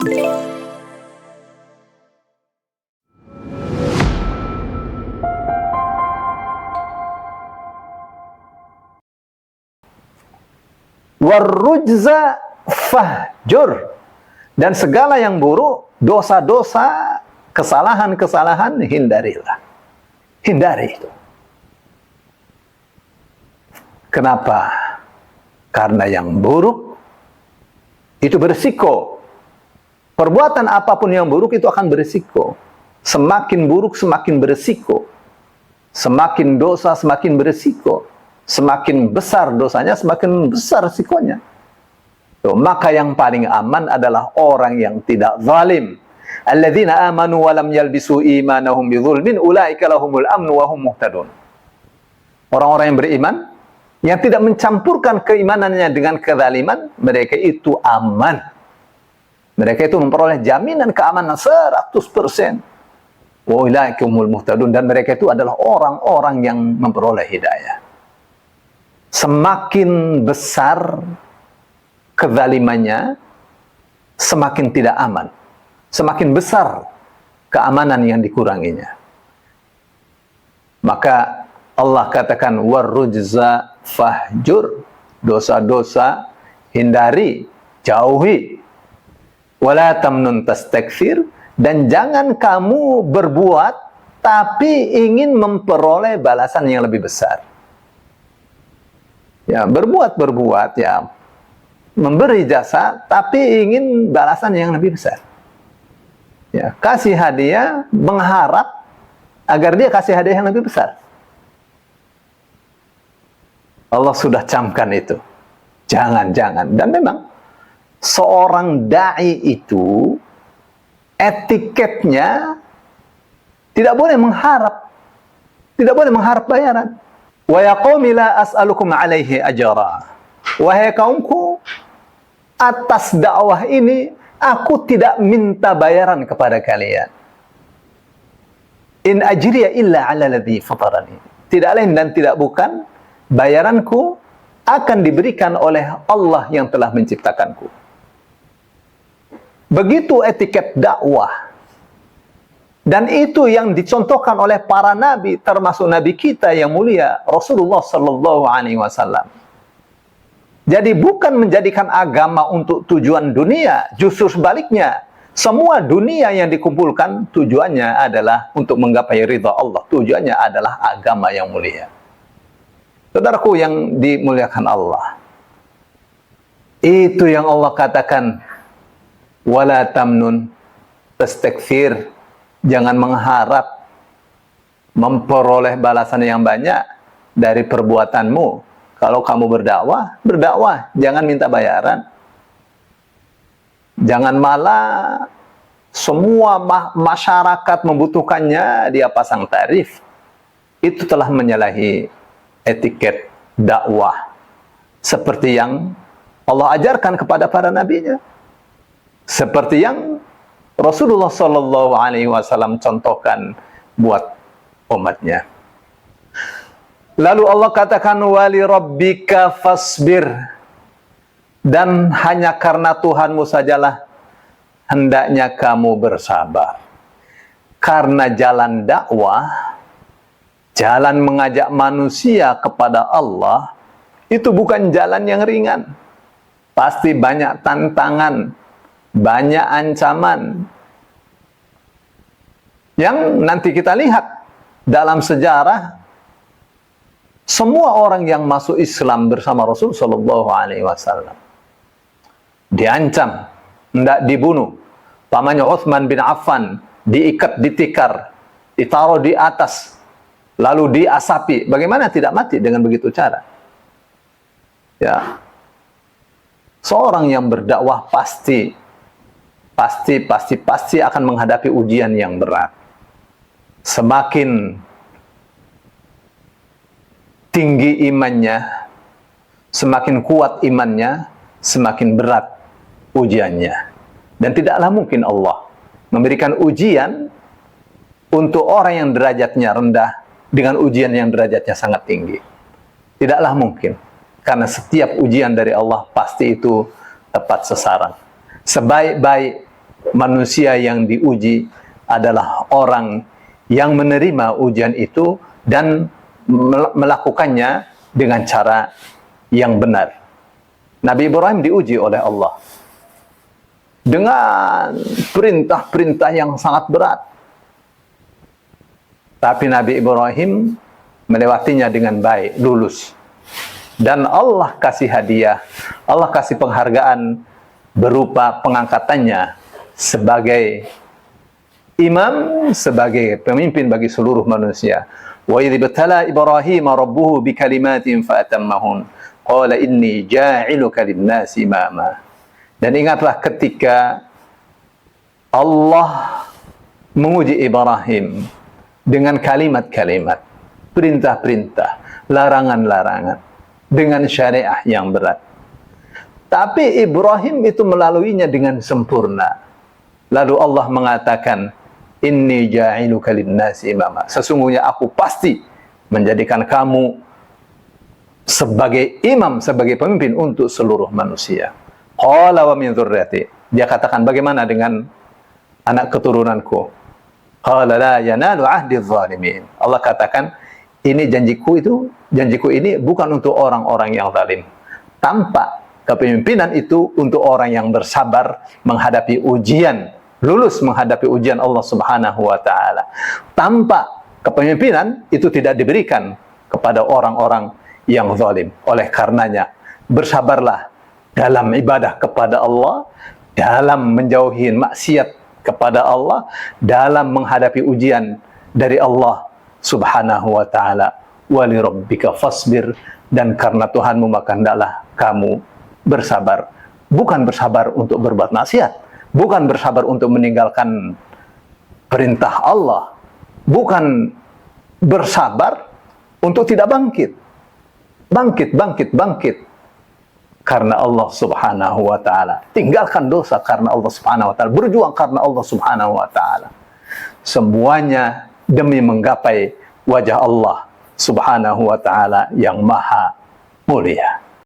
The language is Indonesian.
Warrujza fahjur, dan segala yang buruk, dosa-dosa, kesalahan-kesalahan, hindarilah. Hindari itu. Kenapa? Karena yang buruk itu berisiko. Perbuatan apapun yang buruk itu akan berisiko. Semakin buruk semakin berisiko. Semakin dosa semakin berisiko. Semakin besar dosanya, semakin besar risikonya. Tuh, maka yang paling aman adalah orang yang tidak zalim. Alladzina amanu wa lam yalbisu imanahum bidzulmin ulaika lahumul amnu wa hum muhtadun. Orang-orang yang beriman yang tidak mencampurkan keimanannya dengan kezaliman, mereka itu aman. Mereka itu memperoleh jaminan keamanan 100%. Wa ulaika humul muhtadun, dan mereka itu adalah orang-orang yang memperoleh hidayah. Semakin besar kezalimannya, semakin tidak aman. Semakin besar keamanan yang dikuranginya. Maka Allah katakan warrujza fahjur, dosa-dosa hindari, jauhi. Wala tamnun tastakthir, dan jangan kamu berbuat tapi ingin memperoleh balasan yang lebih besar. Ya, berbuat ya, memberi jasa tapi ingin balasan yang lebih besar. Ya, kasih hadiah mengharap agar dia kasih hadiah yang lebih besar. Allah sudah camkan itu. Jangan. Dan memang seorang dai itu etiketnya tidak boleh mengharap. Tidak boleh mengharap bayaran. Wa ya qaumi la as'alukum alaihi ajra. Wahai kaumku, atas dakwah ini aku tidak minta bayaran kepada kalian. In ajriya illa ala alladhi fatarani. Tidak lain dan tidak bukan, bayaranku akan diberikan oleh Allah yang telah menciptakanku. Begitu etiket dakwah. Dan itu yang dicontohkan oleh para nabi, termasuk nabi kita yang mulia Rasulullah sallallahu alaihi wasallam. Jadi bukan menjadikan agama untuk tujuan dunia, justru sebaliknya. Semua dunia yang dikumpulkan tujuannya adalah untuk menggapai ridha Allah. Tujuannya adalah agama yang mulia. Saudaraku yang dimuliakan Allah. Itu yang Allah katakan, wala tamnun tastakthir. Jangan mengharap memperoleh balasan yang banyak dari perbuatanmu. Kalau kamu berdakwah, jangan minta bayaran. Jangan malah semua masyarakat membutuhkannya, dia pasang tarif. Itu telah menyalahi etiket dakwah. Seperti yang Allah ajarkan kepada para nabinya. Seperti yang Rasulullah sallallahu alaihi wasallam contohkan buat umatnya. Lalu Allah katakan wali rabbika fasbir, dan hanya karena Tuhanmu sajalah hendaknya kamu bersabar. Karena jalan dakwah, jalan mengajak manusia kepada Allah, itu bukan jalan yang ringan. Pasti banyak tantangan, banyak ancaman. Yang nanti kita lihat dalam sejarah, semua orang yang masuk Islam bersama Rasul sallallahu alaihi wasallam diancam, hendak dibunuh. Pamannya Utsman bin Affan diikat di tikar, ditaruh di atas, lalu diasapi. Bagaimana tidak mati dengan begitu cara? Ya. Seorang yang berdakwah pasti akan menghadapi ujian yang berat. Semakin tinggi imannya, semakin kuat imannya, semakin berat ujiannya. Dan tidaklah mungkin Allah memberikan ujian untuk orang yang derajatnya rendah dengan ujian yang derajatnya sangat tinggi. Tidaklah mungkin. Karena setiap ujian dari Allah pasti itu tepat sasaran. Sebaik-baik manusia yang diuji adalah orang yang menerima ujian itu dan melakukannya dengan cara yang benar. Nabi Ibrahim diuji oleh Allah dengan perintah-perintah yang sangat berat. Tapi Nabi Ibrahim melewatinya dengan baik, lulus. Dan Allah kasih hadiah, Allah kasih penghargaan berupa pengangkatannya sebagai imam, sebagai pemimpin bagi seluruh manusia. Wa idh ibtala Ibrahim rabbuhu bikalimatin fa'atammahun. Qala inni ja'iluka lin-nasi imama. Dan ingatlah ketika Allah menguji Ibrahim dengan kalimat-kalimat, perintah-perintah, larangan-larangan, dengan syariah yang berat. Tapi Ibrahim itu melaluinya dengan sempurna. Lalu Allah mengatakan, inni ja'iluka lin-nasi imama. Sesungguhnya aku pasti menjadikan kamu sebagai imam, sebagai pemimpin untuk seluruh manusia. Qala wa min dzurriyyati. Dia katakan, bagaimana dengan anak keturunanku? Qala la yanalu ahdi dzalimin. Allah katakan, ini janjiku ini bukan untuk orang-orang yang zalim. Tampak kepemimpinan itu untuk orang yang bersabar menghadapi ujian, lulus menghadapi ujian Allah Subhanahu wa taala. Tampak kepemimpinan itu tidak diberikan kepada orang-orang yang zalim. Oleh karenanya, bersabarlah dalam ibadah kepada Allah, dalam menjauhi maksiat kepada Allah, dalam menghadapi ujian dari Allah Subhanahu wa ta'ala. Wa li rabbika fasbir. Dan karena Tuhanmu maka hendaklah kamu bersabar. Bukan bersabar untuk berbuat maksiat, bukan bersabar untuk meninggalkan perintah Allah, bukan bersabar untuk tidak bangkit. Bangkit karena Allah Subhanahu wa ta'ala. Tinggalkan dosa karena Allah Subhanahu wa ta'ala. Berjuang karena Allah Subhanahu wa ta'ala. Semuanya demi menggapai wajah Allah Subhanahu wa ta'ala yang maha mulia.